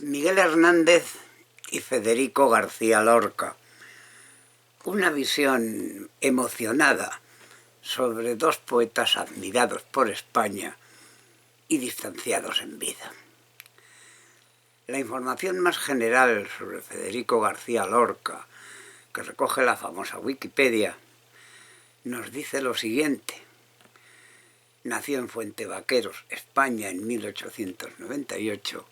Miguel Hernández y Federico García Lorca. Una visión emocionada sobre dos poetas admirados por España y distanciados en vida. La información más general sobre Federico García Lorca, que recoge la famosa Wikipedia, nos dice lo siguiente. Nació en Fuentevaqueros, España, en 1898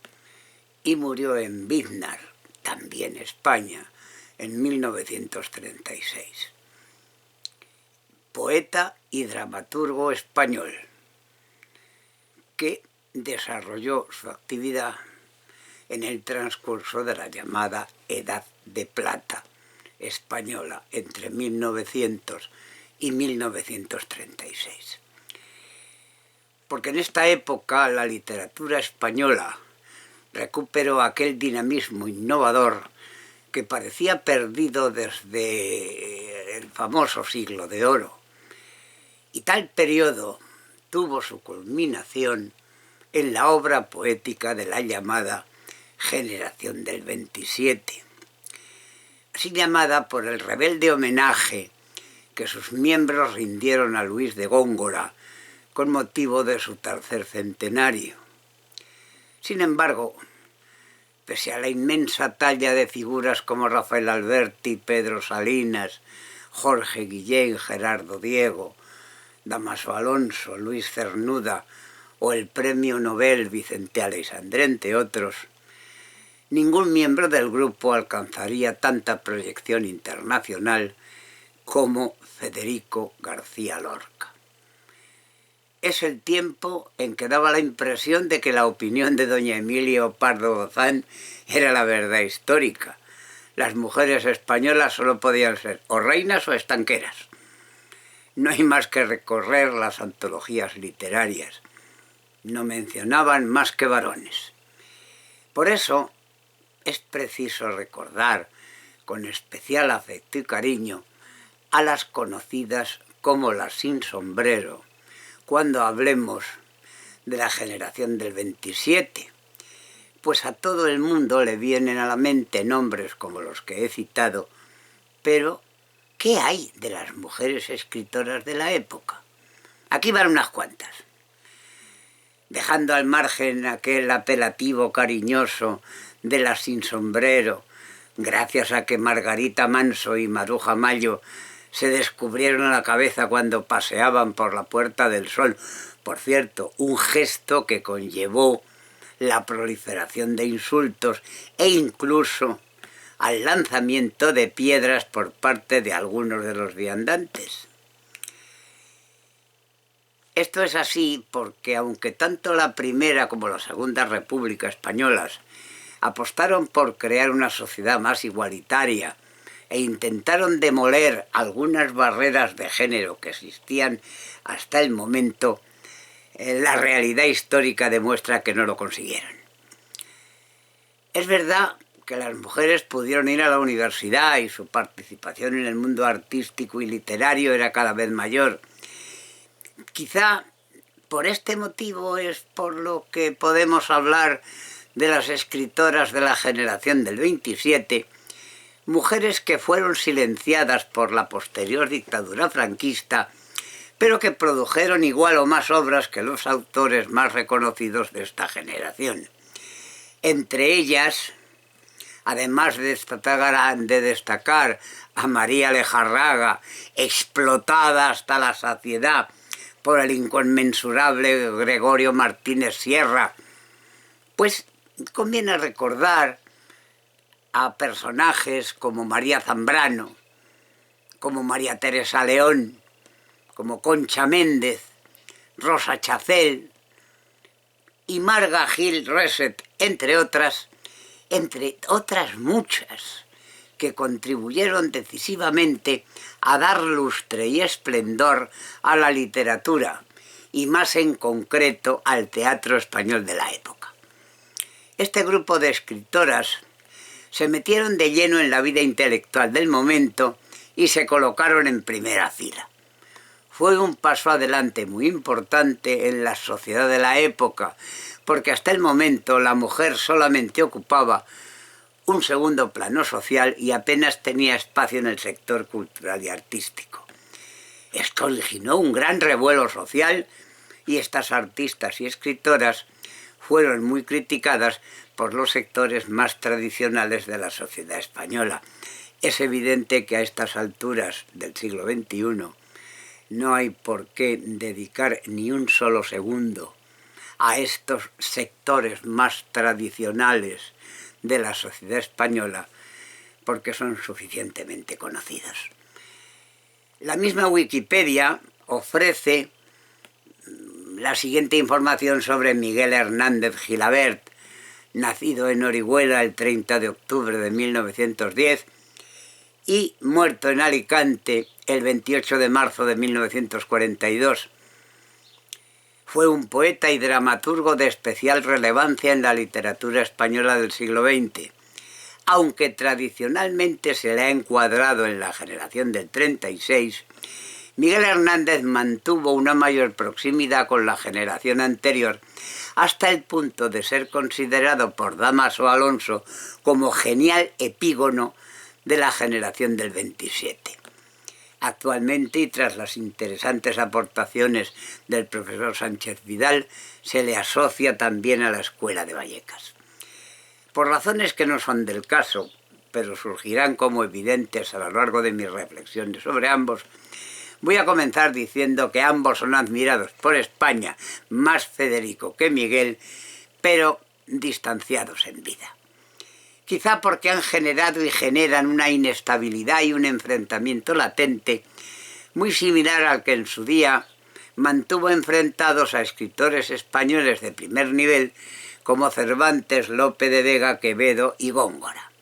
y murió en Biznar, también España, en 1936. Poeta y dramaturgo español que desarrolló su actividad en el transcurso de la llamada Edad de Plata española entre 1900 y 1936. Porque en esta época la literatura española recuperó aquel dinamismo innovador que parecía perdido desde el famoso Siglo de Oro. Y tal periodo tuvo su culminación en la obra poética de la llamada Generación del 27, así llamada por el rebelde homenaje que sus miembros rindieron a Luis de Góngora con motivo de su tercer centenario. Sin embargo, pese a la inmensa talla de figuras como Rafael Alberti, Pedro Salinas, Jorge Guillén, Gerardo Diego, Dámaso Alonso, Luis Cernuda o el premio Nobel Vicente Aleixandre, entre otros, ningún miembro del grupo alcanzaría tanta proyección internacional como Federico García Lorca. Es el tiempo en que daba la impresión de que la opinión de doña Emilia Pardo Bazán era la verdad histórica. Las mujeres españolas solo podían ser o reinas o estanqueras. No hay más que recorrer las antologías literarias. No mencionaban más que varones. Por eso es preciso recordar con especial afecto y cariño a las conocidas como las sin sombrero, cuando hablemos de la generación del 27, pues a todo el mundo le vienen a la mente nombres como los que he citado, pero ¿qué hay de las mujeres escritoras de la época? Aquí van unas cuantas. Dejando al margen aquel apelativo cariñoso de las sin sombrero, gracias a que Margarita Manso y Maruja Mayo se descubrieron a la cabeza cuando paseaban por la Puerta del Sol. Por cierto, un gesto que conllevó la proliferación de insultos e incluso al lanzamiento de piedras por parte de algunos de los viandantes. Esto es así porque aunque tanto la Primera como la Segunda República españolas apostaron por crear una sociedad más igualitaria e intentaron demoler algunas barreras de género que existían hasta el momento, la realidad histórica demuestra que no lo consiguieron. Es verdad que las mujeres pudieron ir a la universidad y su participación en el mundo artístico y literario era cada vez mayor. Quizá por este motivo es por lo que podemos hablar de las escritoras de la generación del 27, mujeres que fueron silenciadas por la posterior dictadura franquista, pero que produjeron igual o más obras que los autores más reconocidos de esta generación. Entre ellas, además de destacar a María Lejarraga, explotada hasta la saciedad por el inconmensurable Gregorio Martínez Sierra, pues conviene recordar a personajes como María Zambrano, como María Teresa León, como Concha Méndez, Rosa Chacel y Marga Gil Reset, entre otras muchas, que contribuyeron decisivamente a dar lustre y esplendor a la literatura y más en concreto al teatro español de la época. Este grupo de escritoras se metieron de lleno en la vida intelectual del momento y se colocaron en primera fila. Fue un paso adelante muy importante en la sociedad de la época, porque hasta el momento la mujer solamente ocupaba un segundo plano social y apenas tenía espacio en el sector cultural y artístico. Esto originó un gran revuelo social y estas artistas y escritoras fueron muy criticadas por los sectores más tradicionales de la sociedad española. Es evidente que a estas alturas del siglo XXI no hay por qué dedicar ni un solo segundo a estos sectores más tradicionales de la sociedad española porque son suficientemente conocidos. La misma Wikipedia ofrece la siguiente información sobre Miguel Hernández Gilabert, nacido en Orihuela el 30 de octubre de 1910 y muerto en Alicante el 28 de marzo de 1942. Fue un poeta y dramaturgo de especial relevancia en la literatura española del siglo XX. Aunque tradicionalmente se le ha encuadrado en la generación del 36, Miguel Hernández mantuvo una mayor proximidad con la generación anterior hasta el punto de ser considerado por Dámaso Alonso como genial epígono de la generación del 27. Actualmente, y tras las interesantes aportaciones del profesor Sánchez Vidal, se le asocia también a la Escuela de Vallecas. Por razones que no son del caso, pero surgirán como evidentes a lo largo de mis reflexiones sobre ambos, voy a comenzar diciendo que ambos son admirados por España, más Federico que Miguel, pero distanciados en vida. Quizá porque han generado y generan una inestabilidad y un enfrentamiento latente muy similar al que en su día mantuvo enfrentados a escritores españoles de primer nivel como Cervantes, Lope de Vega, Quevedo y Góngora.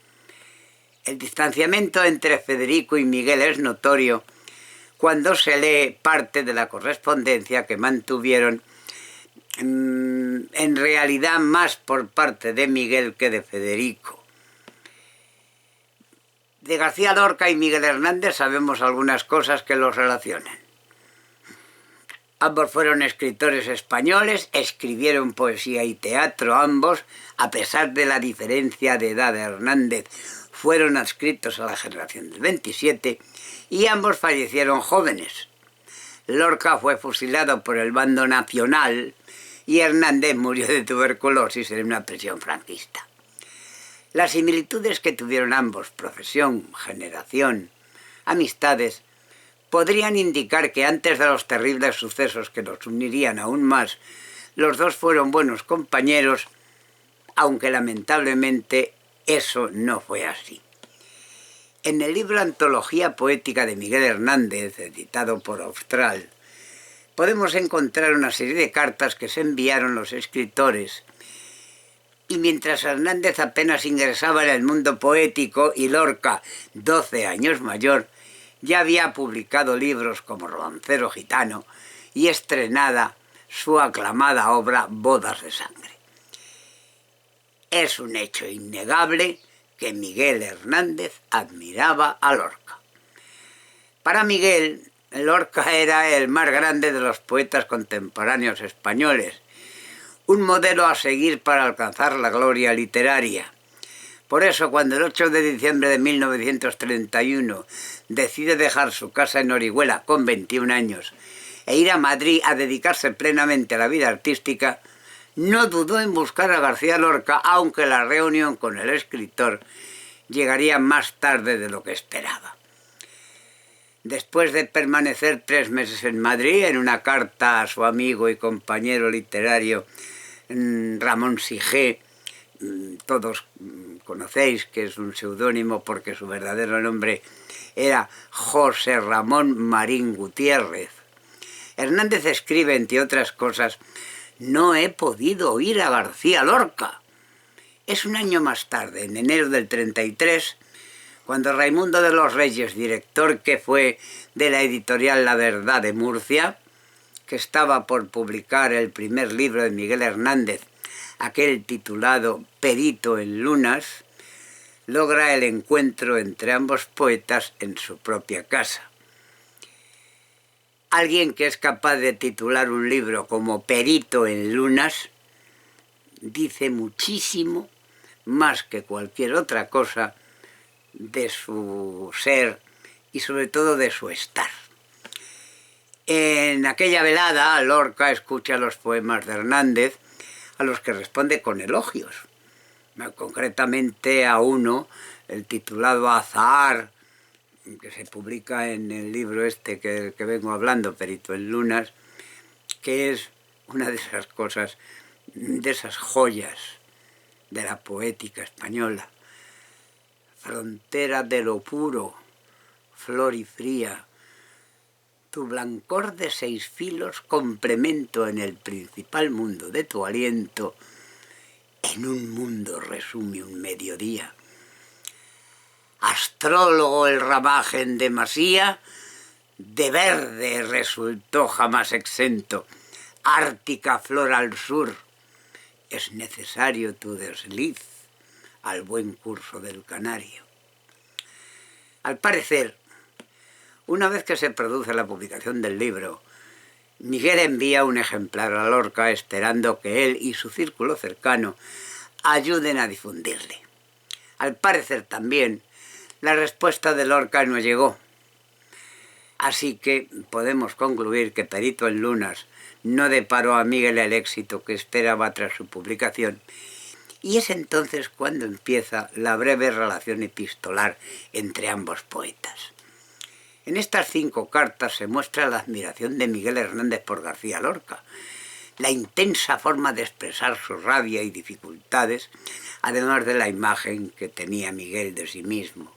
El distanciamiento entre Federico y Miguel es notorio cuando se lee parte de la correspondencia que mantuvieron, en realidad más por parte de Miguel que de Federico. De García Lorca y Miguel Hernández sabemos algunas cosas que los relacionan. Ambos fueron escritores españoles, escribieron poesía y teatro ambos, a pesar de la diferencia de edad de Hernández, fueron adscritos a la generación del 27 y ambos fallecieron jóvenes. Lorca fue fusilado por el bando nacional y Hernández murió de tuberculosis en una prisión franquista. Las similitudes que tuvieron ambos, profesión, generación, amistades, podrían indicar que antes de los terribles sucesos que los unirían aún más, los dos fueron buenos compañeros, aunque lamentablemente eso no fue así. En el libro Antología Poética de Miguel Hernández, editado por Austral, podemos encontrar una serie de cartas que se enviaron los escritores, y mientras Hernández apenas ingresaba en el mundo poético y Lorca, 12 años mayor, ya había publicado libros como Romancero Gitano y estrenada su aclamada obra Bodas de Sangre. Es un hecho innegable que Miguel Hernández admiraba a Lorca. Para Miguel, Lorca era el más grande de los poetas contemporáneos españoles, un modelo a seguir para alcanzar la gloria literaria. Por eso, cuando el 8 de diciembre de 1931 decide dejar su casa en Orihuela con 21 años e ir a Madrid a dedicarse plenamente a la vida artística, no dudó en buscar a García Lorca, aunque la reunión con el escritor llegaría más tarde de lo que esperaba. Después de permanecer 3 meses en Madrid, en una carta a su amigo y compañero literario Ramón Sigé, todos conocéis que es un seudónimo porque su verdadero nombre era José Ramón Marín Gutiérrez, Hernández escribe, entre otras cosas: «No he podido oír a García Lorca». Es un año más tarde, en enero del 33, cuando Raimundo de los Reyes, director que fue de la editorial La Verdad de Murcia, que estaba por publicar el primer libro de Miguel Hernández, aquel titulado Perito en Lunas, logra el encuentro entre ambos poetas en su propia casa. Alguien que es capaz de titular un libro como Perito en Lunas dice muchísimo, más que cualquier otra cosa, de su ser y sobre todo de su estar. En aquella velada, Lorca escucha los poemas de Hernández, a los que responde con elogios, concretamente a uno, el titulado Azahar, que se publica en el libro este que vengo hablando, Perito en Lunas, que es una de esas cosas, de esas joyas de la poética española. Frontera de lo puro, flor y fría, tu blancor de 6 filos complemento en el principal mundo de tu aliento, en un mundo resume un mediodía. Astrólogo el ramaje en demasía, de verde resultó jamás exento, ártica flor al sur, es necesario tu desliz al buen curso del canario. Al parecer, una vez que se produce la publicación del libro, Miguel envía un ejemplar a Lorca esperando que él y su círculo cercano ayuden a difundirle. Al parecer también, la respuesta de Lorca no llegó. Así que podemos concluir que Perito en Lunas no deparó a Miguel el éxito que esperaba tras su publicación, y es entonces cuando empieza la breve relación epistolar entre ambos poetas. En estas 5 cartas se muestra la admiración de Miguel Hernández por García Lorca, la intensa forma de expresar su rabia y dificultades, además de la imagen que tenía Miguel de sí mismo.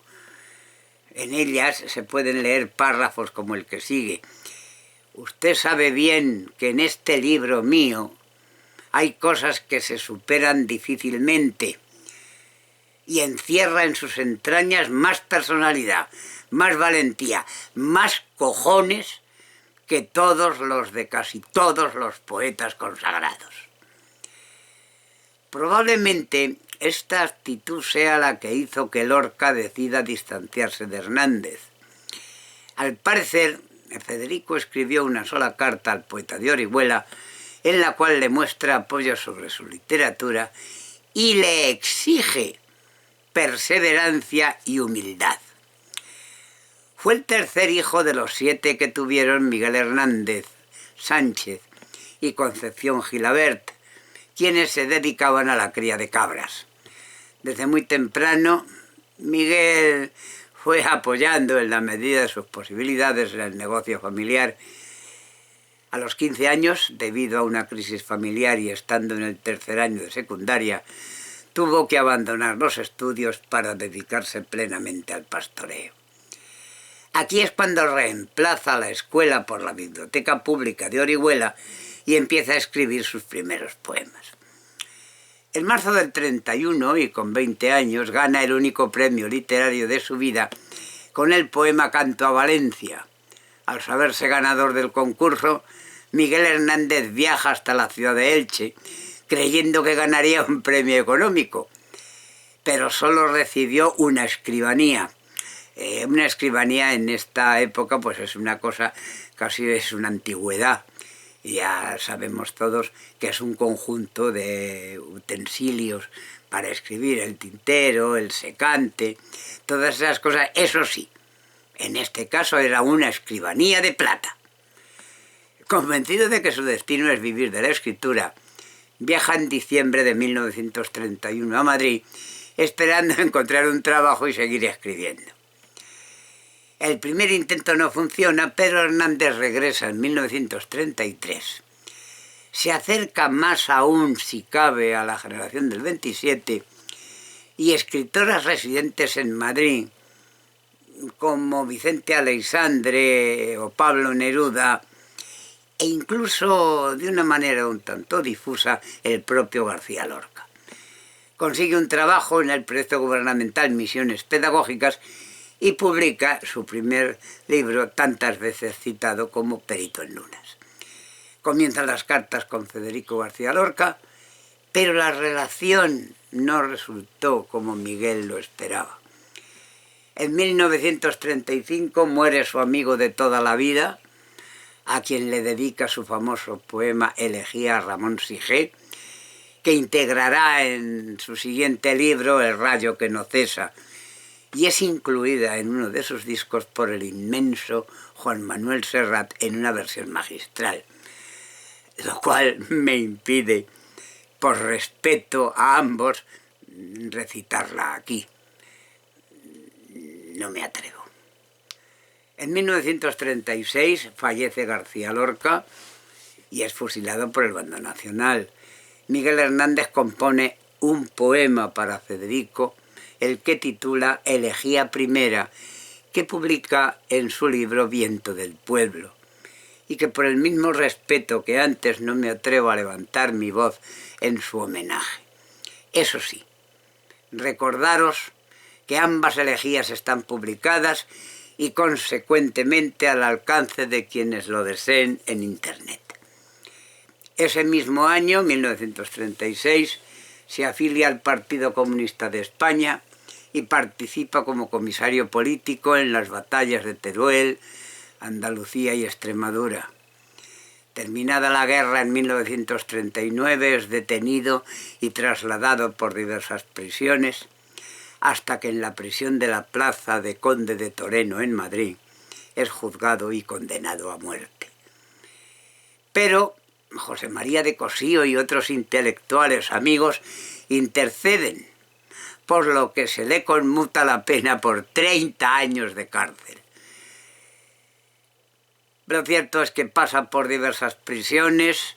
En ellas se pueden leer párrafos como el que sigue. Usted sabe bien que en este libro mío hay cosas que se superan difícilmente y encierra en sus entrañas más personalidad, más valentía, más cojones que todos los de casi todos los poetas consagrados. Probablemente esta actitud sea la que hizo que Lorca decida distanciarse de Hernández. Al parecer, Federico escribió una sola carta al poeta de Orihuela, en la cual le muestra apoyo sobre su literatura y le exige perseverancia y humildad. Fue el tercer hijo de los 7 que tuvieron Miguel Hernández Sánchez y Concepción Gilabert, quienes se dedicaban a la cría de cabras. Desde muy temprano, Miguel fue apoyando en la medida de sus posibilidades el negocio familiar. A los 15 años, debido a una crisis familiar y estando en el 3er año de secundaria, tuvo que abandonar los estudios para dedicarse plenamente al pastoreo. Aquí es cuando reemplaza la escuela por la Biblioteca Pública de Orihuela y empieza a escribir sus primeros poemas. En marzo del 31, y con 20 años, gana el único premio literario de su vida con el poema Canto a Valencia. Al saberse ganador del concurso, Miguel Hernández viaja hasta la ciudad de Elche, creyendo que ganaría un premio económico, pero solo recibió una escribanía. Una escribanía en esta época pues es una cosa, casi es una antigüedad. Ya sabemos todos que es un conjunto de utensilios para escribir, el tintero, el secante, todas esas cosas. Eso sí, en este caso era una escribanía de plata. Convencido de que su destino es vivir de la escritura, viaja en diciembre de 1931 a Madrid, esperando encontrar un trabajo y seguir escribiendo. El primer intento no funciona, pero Hernández regresa en 1933. Se acerca más aún, si cabe, a la generación del 27 y escritoras residentes en Madrid, como Vicente Aleixandre o Pablo Neruda, e incluso de una manera un tanto difusa el propio García Lorca. Consigue un trabajo en el proyecto gubernamental Misiones Pedagógicas y publica su primer libro, tantas veces citado como Perito en Lunas. Comienzan las cartas con Federico García Lorca, pero la relación no resultó como Miguel lo esperaba. En 1935 muere su amigo de toda la vida, a quien le dedica su famoso poema Elegía a Ramón Sigé, que integrará en su siguiente libro El rayo que no cesa, y es incluida en uno de sus discos por el inmenso Juan Manuel Serrat en una versión magistral, lo cual me impide, por respeto a ambos, recitarla aquí. No me atrevo. En 1936 fallece García Lorca y es fusilado por el bando nacional. Miguel Hernández compone un poema para Federico, el que titula Elegía Primera, que publica en su libro Viento del Pueblo, y que por el mismo respeto que antes no me atrevo a levantar mi voz en su homenaje. Eso sí, recordaros que ambas elegías están publicadas y consecuentemente al alcance de quienes lo deseen en Internet. Ese mismo año, 1936, se afilia al Partido Comunista de España y participa como comisario político en las batallas de Teruel, Andalucía y Extremadura. Terminada la guerra en 1939 es detenido y trasladado por diversas prisiones, hasta que en la prisión de la Plaza de Conde de Toreno en Madrid es juzgado y condenado a muerte. Pero José María de Cossío y otros intelectuales amigos interceden, por lo que se le conmuta la pena por 30 años de cárcel. Lo cierto es que pasa por diversas prisiones,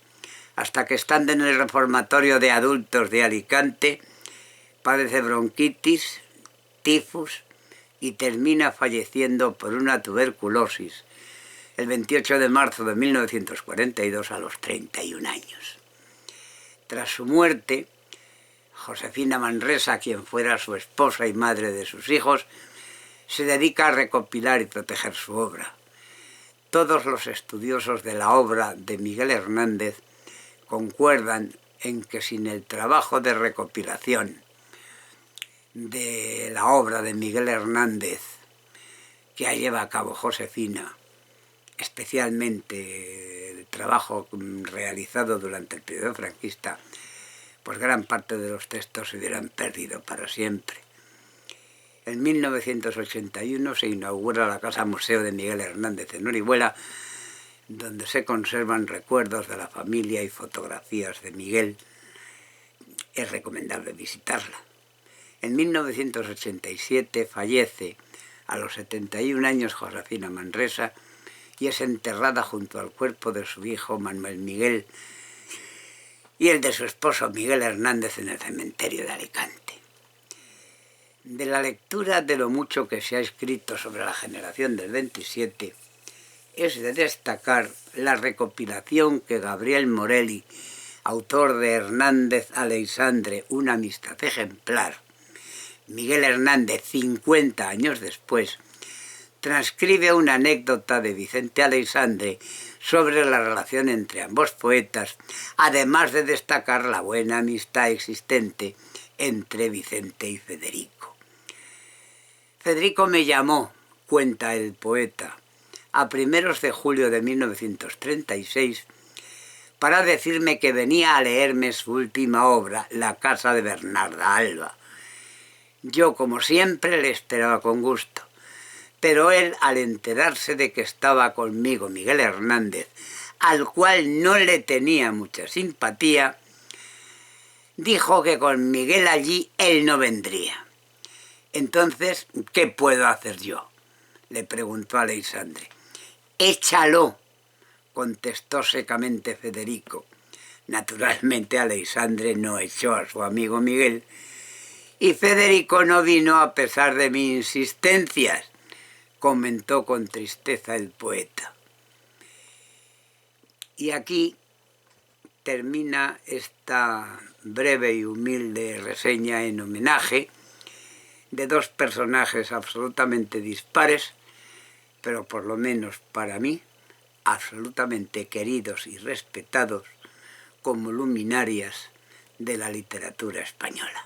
hasta que estando en el reformatorio de adultos de Alicante, padece bronquitis, tifus y termina falleciendo por una tuberculosis el 28 de marzo de 1942 a los 31 años. Tras su muerte, Josefina Manresa, quien fuera su esposa y madre de sus hijos, se dedica a recopilar y proteger su obra. Todos los estudiosos de la obra de Miguel Hernández concuerdan en que sin el trabajo de recopilación de la obra de Miguel Hernández que lleva a cabo Josefina, especialmente el trabajo realizado durante el periodo franquista, pues gran parte de los textos se hubieran perdido para siempre. En 1981 se inaugura la Casa Museo de Miguel Hernández en Orihuela, donde se conservan recuerdos de la familia y fotografías de Miguel. Es recomendable visitarla. En 1987 fallece a los 71 años Josefina Manresa y es enterrada junto al cuerpo de su hijo Manuel Miguel y el de su esposo Miguel Hernández en el cementerio de Alicante. De la lectura de lo mucho que se ha escrito sobre la generación del 27, es de destacar la recopilación que Gabriel Morelli, autor de Hernández Aleixandre, una amistad ejemplar, Miguel Hernández, 50 años después, transcribe una anécdota de Vicente Aleixandre sobre la relación entre ambos poetas, además de destacar la buena amistad existente entre Vicente y Federico. Federico me llamó, cuenta el poeta, a primeros de julio de 1936 para decirme que venía a leerme su última obra, La casa de Bernarda Alba. Yo, como siempre, le esperaba con gusto, pero él, al enterarse de que estaba conmigo Miguel Hernández, al cual no le tenía mucha simpatía, dijo que con Miguel allí él no vendría. Entonces, ¿qué puedo hacer yo?, le preguntó Aleixandre. «Échalo», contestó secamente Federico. Naturalmente Aleixandre no echó a su amigo Miguel, y Federico no vino a pesar de mis insistencias, comentó con tristeza el poeta. Y aquí termina esta breve y humilde reseña en homenaje de dos personajes absolutamente dispares, pero por lo menos para mí, absolutamente queridos y respetados como luminarias de la literatura española.